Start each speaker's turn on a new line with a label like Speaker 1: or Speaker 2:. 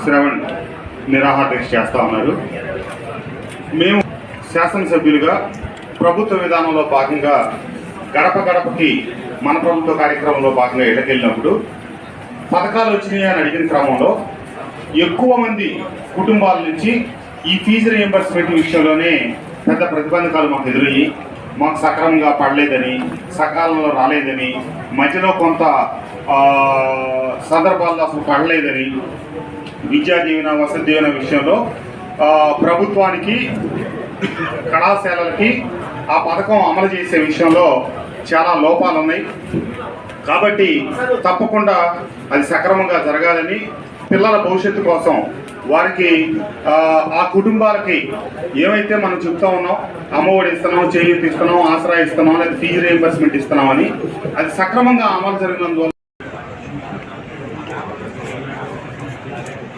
Speaker 1: శ్రవణ్ నిరాహార దీక్ష చేస్తూ ఉన్నారు. మేము శాసనసభ్యులుగా ప్రభుత్వ విధానంలో భాగంగా గడప గడపకి మన ప్రభుత్వ కార్యక్రమంలో భాగంగా ఇళ్ళకెళ్ళినప్పుడు పథకాలు వచ్చినాయి అని అడిగిన క్రమంలో ఎక్కువ మంది కుటుంబాల నుంచి ఈ ఫీజు రియంబర్స్మెంట్ విషయంలోనే పెద్ద ప్రతిబంధకాలు మాకు ఎదురయ్యి మాకు సక్రమంగా పడలేదని, సకాలంలో రాలేదని, మధ్యలో కొంత సందర్భాల్లో అసలు పడలేదని, విద్యా దీవెన, వసతి దీవెన విషయంలో ప్రభుత్వానికి, కళాశాలలకి ఆ పథకం అమలు చేసే విషయంలో చాలా లోపాలు ఉన్నాయి. కాబట్టి తప్పకుండా అది సక్రమంగా జరగాలని, పిల్లల భవిష్యత్తు కోసం వారికి ఆ కుటుంబాలకి ఏమైతే మనం చెప్తా ఉన్నాం, అమ్మఒడి ఇస్తున్నాం, చేయూత ఇస్తున్నాం, ఆసరా ఇస్తున్నాం, లేదా ఫీజు రియంబర్స్మెంట్ ఇస్తున్నామని అది సక్రమంగా అమలు జరిగినందువల్ల